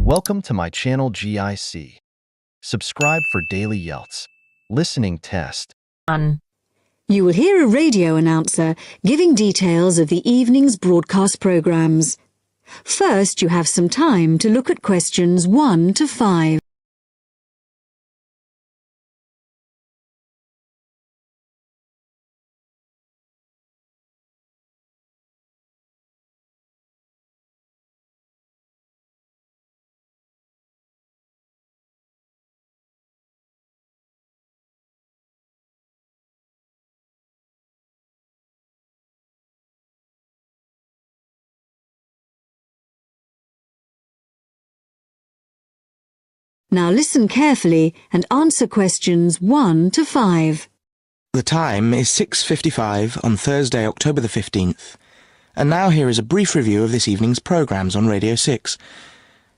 Welcome to my channel GIC. Subscribe for daily IELTS listening test. You will hear a radio announcer giving details of the evening's broadcast programmes. First, you have some time to look at questions 1 to 5. Now listen carefully and answer questions 1 to 5. The time is 6:55 on Thursday, October the 15th. And now here is a brief review of this evening's programmes on Radio 6.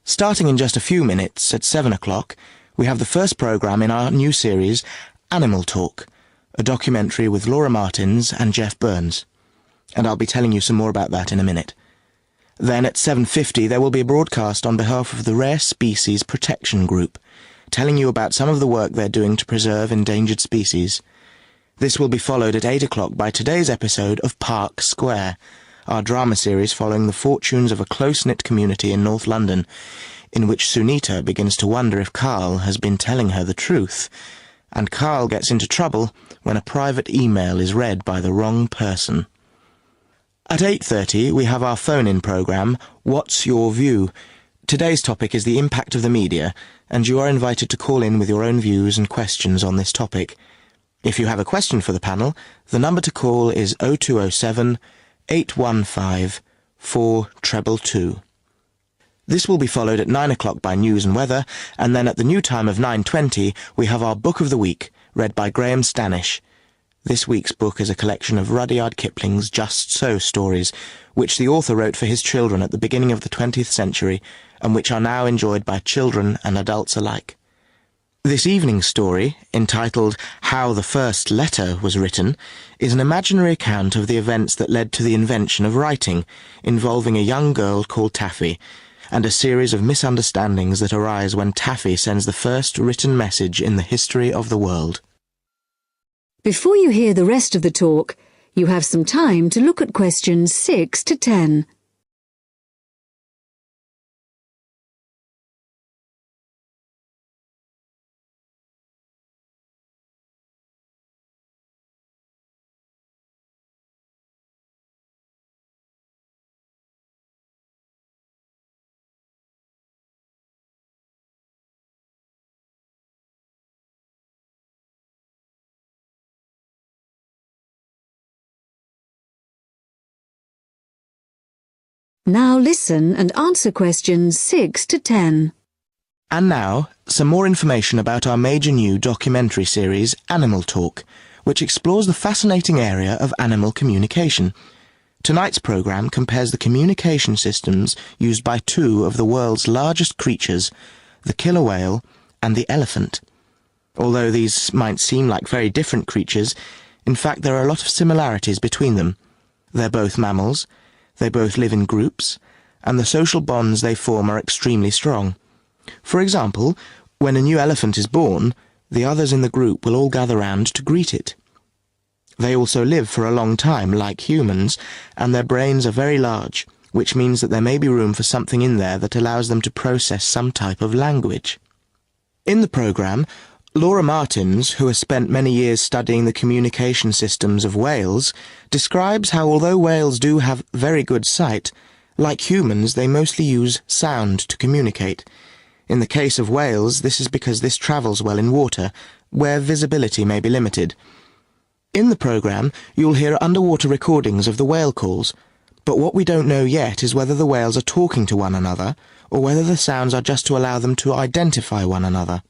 Starting in just a few minutes at 7 o'clock, we have the first programme in our new series, Animal Talk, a documentary with Laura Martins and Jeff Burns. And I'll be telling you some more about that in a minute. Then at 7:50 there will be a broadcast on behalf of the Rare Species Protection Group, telling you about some of the work they're doing to preserve endangered species. This will be followed at 8 o'clock by today's episode of Park Square, our drama series following the fortunes of a close-knit community in North London, in which Sunita begins to wonder if Carl has been telling her the truth, and Carl gets into trouble when a private email is read by the wrong person. At 8:30 we have our phone-in programme, What's Your View? Today's topic is the impact of the media, and you are invited to call in with your own views and questions on this topic. If you have a question for the panel, the number to call is 0207 815 4222. This will be followed at 9 o'clock by News and Weather, and then at the new time of 9:20 we have our Book of the Week, read by Graham Stanish. This week's book is a collection of Rudyard Kipling's Just So stories, which the author wrote for his children at the beginning of the 20th century, and which are now enjoyed by children and adults alike. This evening's story, entitled How the First Letter Was Written, is an imaginary account of the events that led to the invention of writing, involving a young girl called Taffy, and a series of misunderstandings that arise when Taffy sends the first written message in the history of the world. Before you hear the rest of the talk, you have some time to look at questions 6 to 10. Now listen and answer questions 6 to 10. And now, some more information about our major new documentary series, Animal Talk, which explores the fascinating area of animal communication. Tonight's programme compares the communication systems used by two of the world's largest creatures, the killer whale and the elephant. Although these might seem like very different creatures, in fact there are a lot of similarities between them. They're both mammals, they both live in groups, and the social bonds they form are extremely strong. For example, when a new elephant is born, the others in the group will all gather round to greet it. They also live for a long time, like humans, and their brains are very large, which means that there may be room for something in there that allows them to process some type of language. In the programme, Laura Martins, who has spent many years studying the communication systems of whales, describes how although whales do have very good sight, like humans they mostly use sound to communicate. In the case of whales, this is because this travels well in water, where visibility may be limited. In the programme, you'll hear underwater recordings of the whale calls, but what we don't know yet is whether the whales are talking to one another, or whether the sounds are just to allow them to identify one another.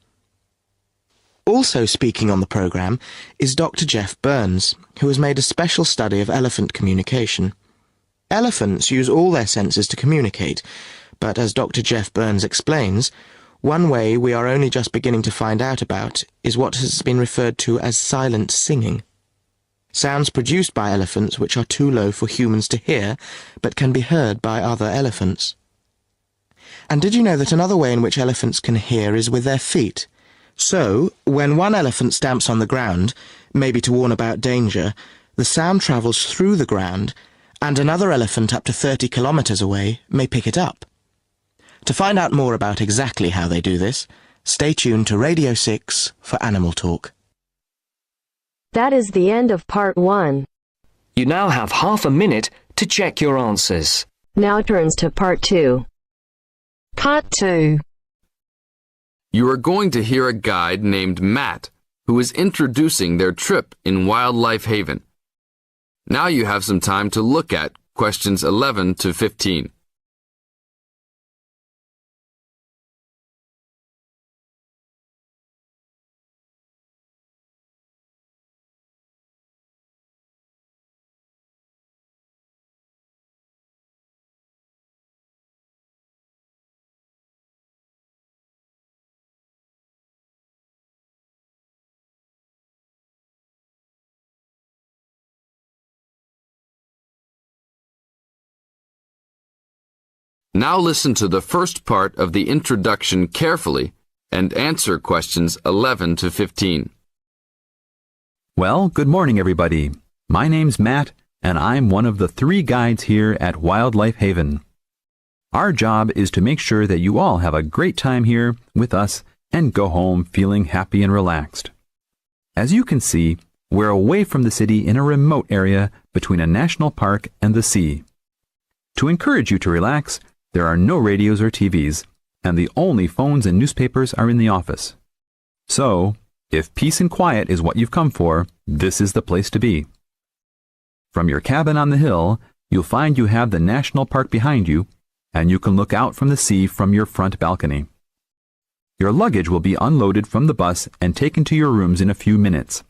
Also speaking on the programme is Dr. Jeff Burns, who has made a special study of elephant communication. Elephants use all their senses to communicate, but as Dr. Jeff Burns explains, one way we are only just beginning to find out about is what has been referred to as silent singing. Sounds produced by elephants which are too low for humans to hear, but can be heard by other elephants. And did you know that another way in which elephants can hear is with their feet? So, when one elephant stamps on the ground, maybe to warn about danger, the sound travels through the ground, and another elephant up to 30 kilometres away may pick it up. To find out more about exactly how they do this, stay tuned to Radio 6 for Animal Talk. That is the end of part 1. You now have half a minute to check your answers. Now turns to part 2. Part 2. You are going to hear a guide named Matt who is introducing their trip in Wildlife Haven. Now you have some time to look at questions 11 to 15. Now listen to the first part of the introduction carefully and answer questions 11 to 15. Well, good morning, everybody. My name's Matt, and I'm one of the 3 guides here at Wildlife Haven. Our job is to make sure that you all have a great time here with us and go home feeling happy and relaxed. As you can see, we're away from the city in a remote area between a national park and the sea. To encourage you to relax, there are no radios or TVs, and the only phones and newspapers are in the office. So, if peace and quiet is what you've come for, this is the place to be. From your cabin on the hill, you'll find you have the national park behind you, and you can look out from the sea from your front balcony. Your luggage will be unloaded from the bus and taken to your rooms in a few minutes.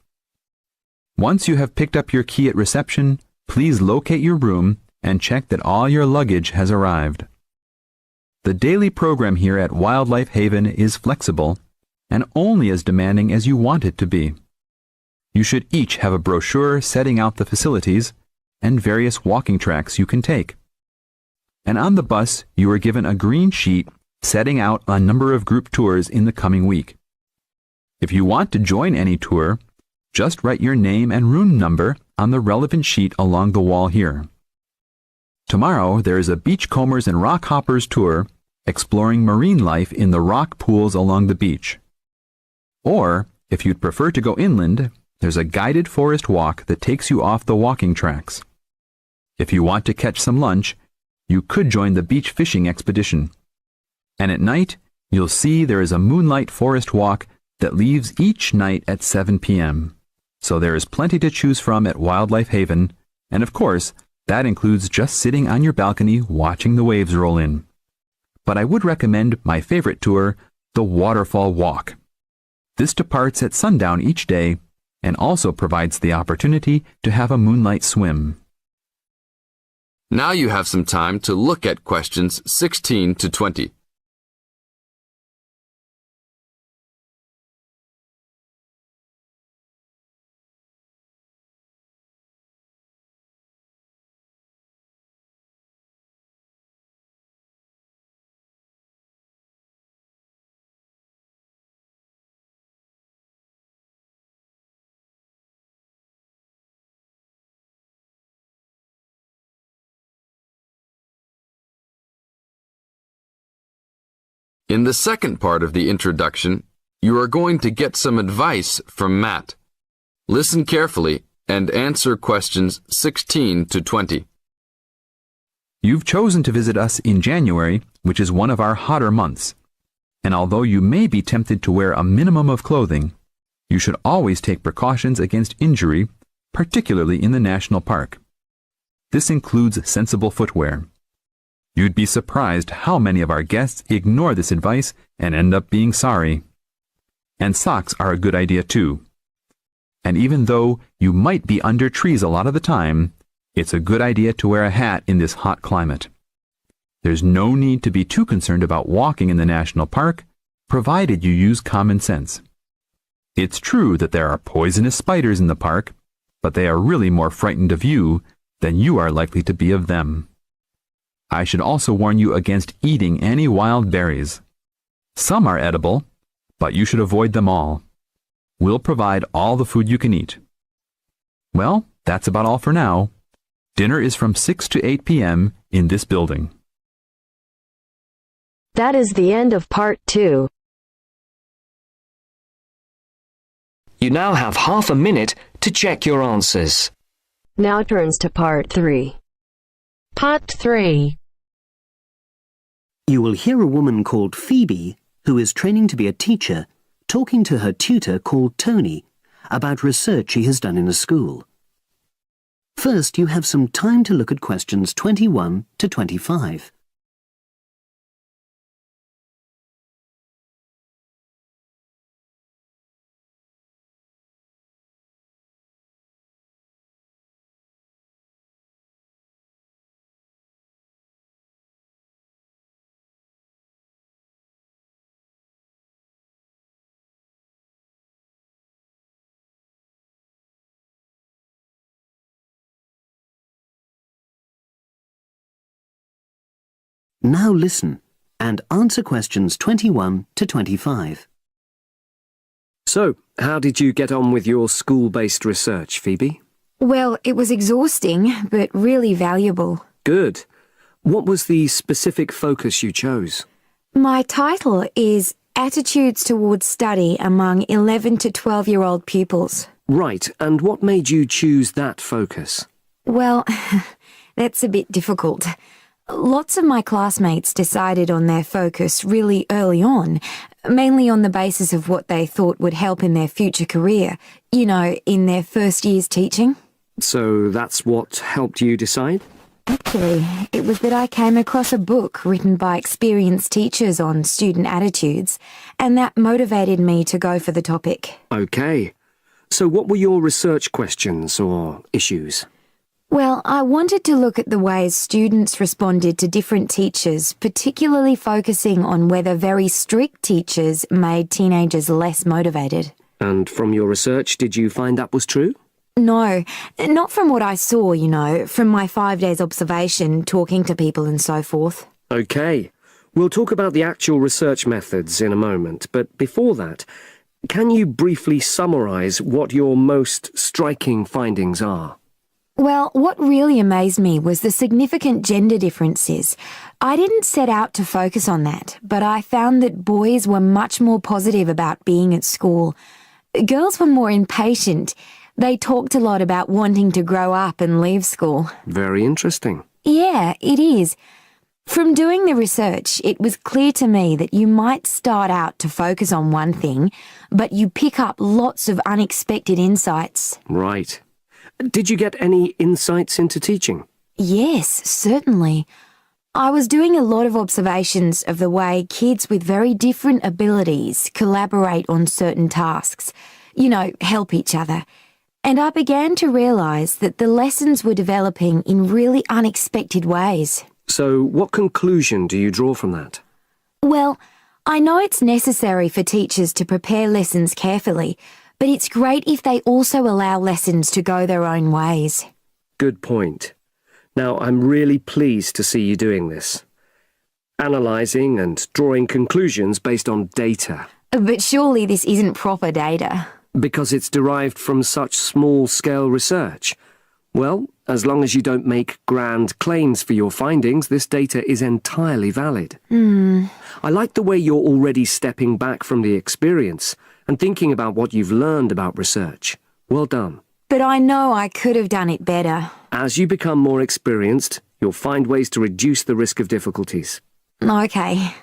Once you have picked up your key at reception, please locate your room and check that all your luggage has arrived. The daily program here at Wildlife Haven is flexible and only as demanding as you want it to be. You should each have a brochure setting out the facilities and various walking tracks you can take. And on the bus, you are given a green sheet setting out a number of group tours in the coming week. If you want to join any tour, just write your name and room number on the relevant sheet along the wall here. Tomorrow, there is a beachcombers and rock hoppers tour exploring marine life in the rock pools along the beach. Or, if you'd prefer to go inland, there's a guided forest walk that takes you off the walking tracks. If you want to catch some lunch, you could join the beach fishing expedition. And at night, you'll see there is a moonlight forest walk that leaves each night at 7 p.m. So there is plenty to choose from at Wildlife Haven, and of course, that includes just sitting on your balcony watching the waves roll in. But I would recommend my favorite tour, the Waterfall Walk. This departs at sundown each day and also provides the opportunity to have a moonlight swim. Now you have some time to look at questions 16 to 20. In the second part of the introduction, you are going to get some advice from Matt. Listen carefully and answer questions 16 to 20. You've chosen to visit us in January, which is one of our hotter months. And although you may be tempted to wear a minimum of clothing, you should always take precautions against injury, particularly in the national park. This includes sensible footwear. You'd be surprised how many of our guests ignore this advice and end up being sorry. And socks are a good idea too. And even though you might be under trees a lot of the time, it's a good idea to wear a hat in this hot climate. There's no need to be too concerned about walking in the national park, provided you use common sense. It's true that there are poisonous spiders in the park, but they are really more frightened of you than you are likely to be of them. I should also warn you against eating any wild berries. Some are edible, but you should avoid them all. We'll provide all the food you can eat. Well, that's about all for now. Dinner is from 6 to 8 p.m. in this building. That is the end of part 2. You now have half a minute to check your answers. Now turns to part 3. Part 3. You will hear a woman called Phoebe, who is training to be a teacher, talking to her tutor called Tony about research she has done in a school. First, you have some time to look at questions 21 to 25. Now listen and answer questions 21 to 25. So, how did you get on with your school-based research, Phoebe? Well, it was exhausting, but really valuable. Good. What was the specific focus you chose? My title is Attitudes Towards Study Among 11 to 12-year-old Pupils. Right, and what made you choose that focus? Well, that's a bit difficult. Lots of my classmates decided on their focus really early on, mainly on the basis of what they thought would help in their future career, you know, in their first year's teaching. So that's what helped you decide? Actually, it was that I came across a book written by experienced teachers on student attitudes, and that motivated me to go for the topic. Okay. So what were your research questions or issues? Well, I wanted to look at the ways students responded to different teachers, particularly focusing on whether very strict teachers made teenagers less motivated. And from your research, did you find that was true? No, not from what I saw, you know, from my 5 days observation, talking to people and so forth. Okay. We'll talk about the actual research methods in a moment, but before that, can you briefly summarise what your most striking findings are? Well, what really amazed me was the significant gender differences. I didn't set out to focus on that, but I found that boys were much more positive about being at school. Girls were more impatient. They talked a lot about wanting to grow up and leave school. Very interesting. Yeah, it is. From doing the research, it was clear to me that you might start out to focus on one thing, but you pick up lots of unexpected insights. Right. Did you get any insights into teaching? Yes, certainly. I was doing a lot of observations of the way kids with very different abilities collaborate on certain tasks, you know, help each other. And I began to realise that the lessons were developing in really unexpected ways. So what conclusion do you draw from that? Well, I know it's necessary for teachers to prepare lessons carefully, but it's great if they also allow lessons to go their own ways. Good point. Now, I'm really pleased to see you doing this. Analysing and drawing conclusions based on data. But surely this isn't proper data. Because it's derived from such small-scale research. Well, as long as you don't make grand claims for your findings, this data is entirely valid. I like the way you're already stepping back from the experience and thinking about what you've learned about research. Well done. But I know I could have done it better. As you become more experienced, you'll find ways to reduce the risk of difficulties. Okay.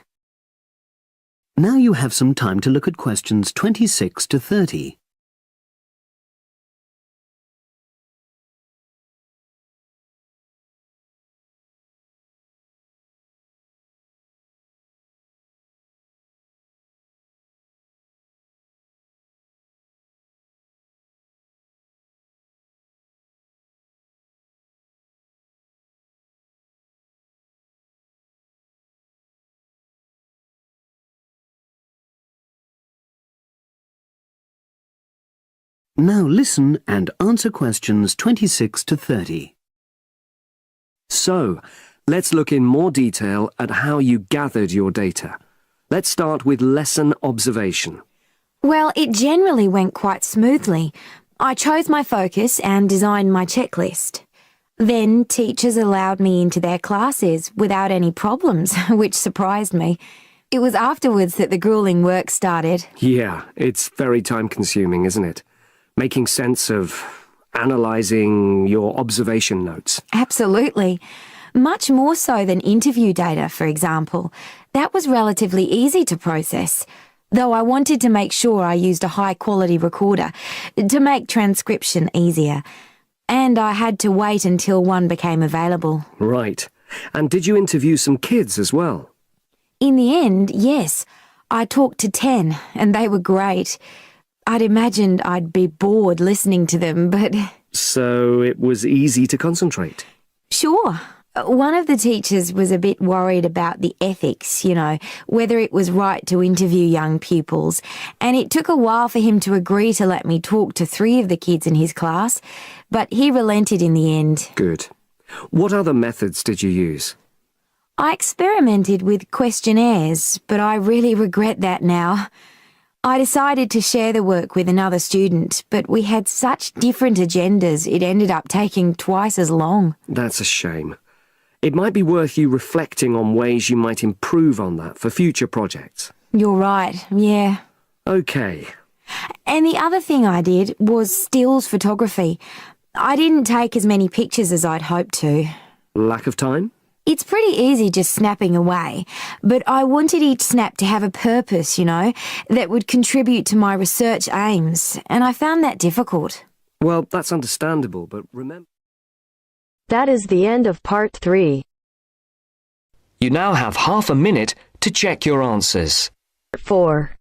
Now you have some time to look at questions 26 to 30. Now listen and answer questions 26 to 30. So, Let's look in more detail at how you gathered your data. Let's start with lesson observation. Well, it generally went quite smoothly. I chose my focus and designed my checklist. Then teachers allowed me into their classes without any problems, which surprised me. It was afterwards that the grueling work started. Yeah, it's very time-consuming, isn't it? Making sense of analysing your observation notes. Absolutely. Much more so than interview data, for example. That was relatively easy to process, though I wanted to make sure I used a high-quality recorder to make transcription easier. And I had to wait until one became available. Right. And did you interview some kids as well? In the end, yes. I talked to 10, and they were great. I'd imagined I'd be bored listening to them, but... So it was easy to concentrate? Sure. One of the teachers was a bit worried about the ethics, whether it was right to interview young pupils, and it took a while for him to agree to let me talk to 3 of the kids in his class, but he relented in the end. Good. What other methods did you use? I experimented with questionnaires, but I really regret that now. I decided to share the work with another student, but we had such different agendas it ended up taking twice as long. That's a shame. It might be worth you reflecting on ways you might improve on that for future projects. You're right, yeah. Okay. And the other thing I did was stills photography. I didn't take as many pictures as I'd hoped to. Lack of time? It's pretty easy just snapping away, but I wanted each snap to have a purpose, that would contribute to my research aims, and I found that difficult. Well, that's understandable, but remember... That is the end of part 3. You now have half a minute to check your answers. 4.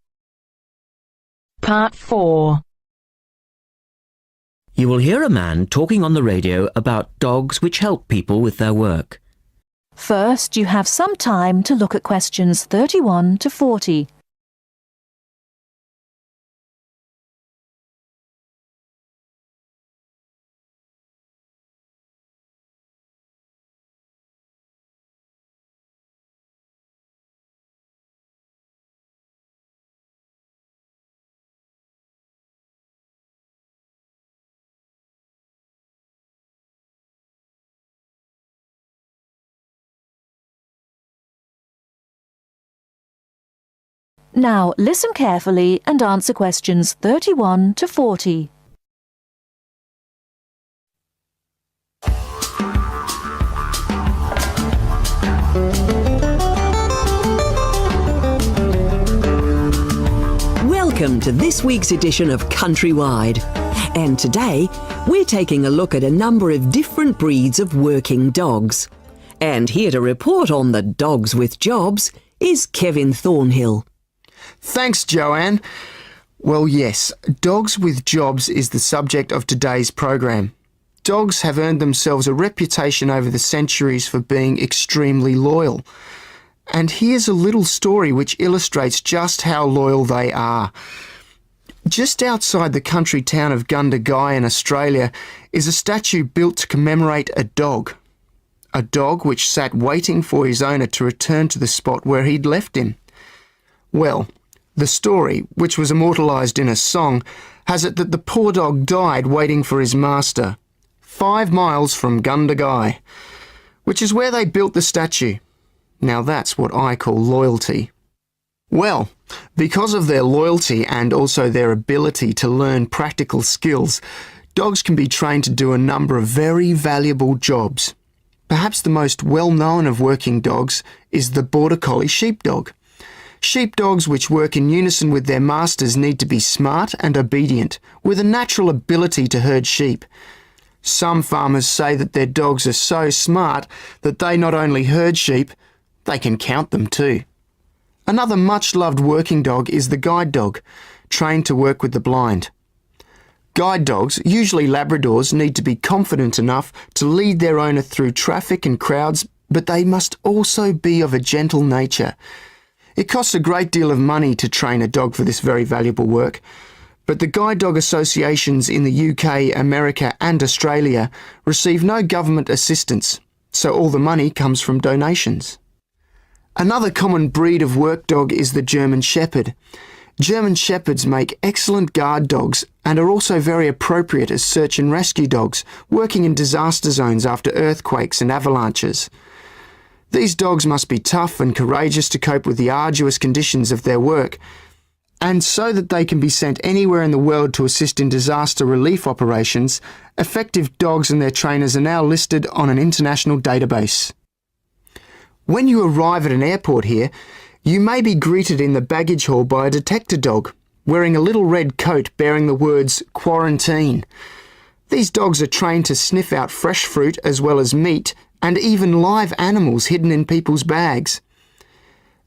Part 4. You will hear a man talking on the radio about dogs which help people with their work. First, you have some time to look at questions 31 to 40. Now listen carefully and answer questions 31 to 40. Welcome to this week's edition of Countrywide. And today, we're taking a look at a number of different breeds of working dogs. And here to report on the dogs with jobs is Kevin Thornhill. Thanks, Joanne. Well, yes, dogs with jobs is the subject of today's program. Dogs have earned themselves a reputation over the centuries for being extremely loyal. And here's a little story which illustrates just how loyal they are. Just outside the country town of Gundagai in Australia is a statue built to commemorate a dog. A dog which sat waiting for his owner to return to the spot where he'd left him. Well, the story, which was immortalised in a song, has it that the poor dog died waiting for his master, 5 miles from Gundagai, which is where they built the statue. Now that's what I call loyalty. Well, because of their loyalty and also their ability to learn practical skills, dogs can be trained to do a number of very valuable jobs. Perhaps the most well-known of working dogs is the Border Collie sheepdog. Sheepdogs which work in unison with their masters need to be smart and obedient, with a natural ability to herd sheep. Some farmers say that their dogs are so smart that they not only herd sheep, they can count them too. Another much-loved working dog is the guide dog, trained to work with the blind. Guide dogs, usually Labradors, need to be confident enough to lead their owner through traffic and crowds, but they must also be of a gentle nature. It costs a great deal of money to train a dog for this very valuable work, but the guide dog associations in the UK, America and Australia receive no government assistance. so all the money comes from donations. Another common breed of work dog is the German Shepherd. German Shepherds make excellent guard dogs and are also very appropriate as search and rescue dogs, working in disaster zones after earthquakes and avalanches. These dogs must be tough and courageous to cope with the arduous conditions of their work, and so that they can be sent anywhere in the world to assist in disaster relief operations, effective dogs and their trainers are now listed on an international database. When you arrive at an airport here, you may be greeted in the baggage hall by a detector dog, wearing a little red coat bearing the words "Quarantine." These dogs are trained to sniff out fresh fruit as well as meat and even live animals hidden in people's bags.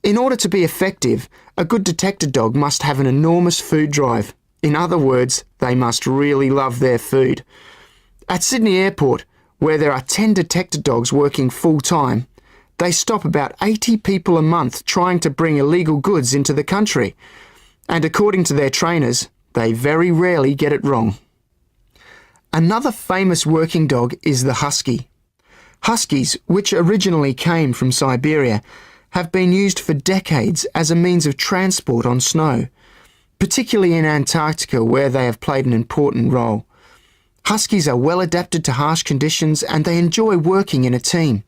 In order to be effective, a good detector dog must have an enormous food drive. In other words, they must really love their food. At Sydney Airport, where there are 10 detector dogs working full-time, they stop about 80 people a month trying to bring illegal goods into the country. And according to their trainers, they very rarely get it wrong. Another famous working dog is the husky. Huskies, which originally came from Siberia, have been used for decades as a means of transport on snow, particularly in Antarctica where they have played an important role. Huskies are well adapted to harsh conditions and they enjoy working in a team.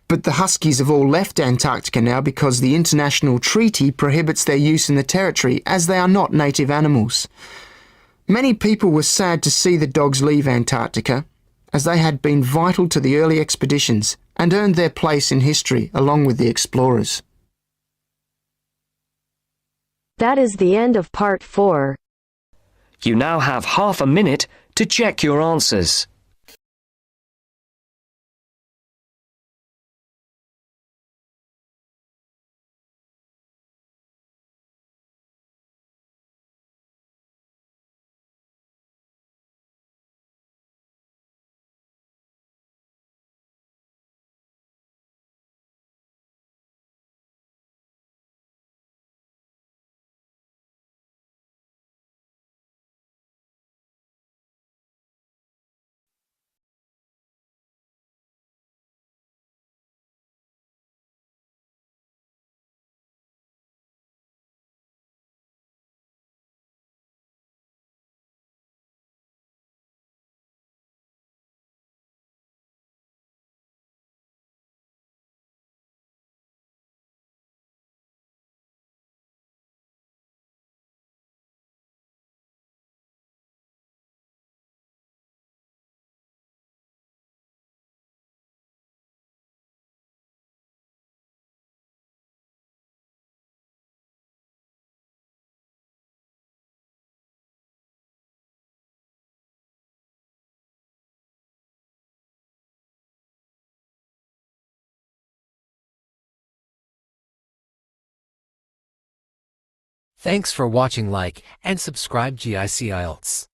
But the huskies have all left Antarctica now because the international treaty prohibits their use in the territory as they are not native animals. Many people were sad to see the dogs leave Antarctica, as they had been vital to the early expeditions and earned their place in history along with the explorers. That is the end of part 4. You now have half a minute to check your answers. Thanks for watching. Like and subscribe GIC IELTS.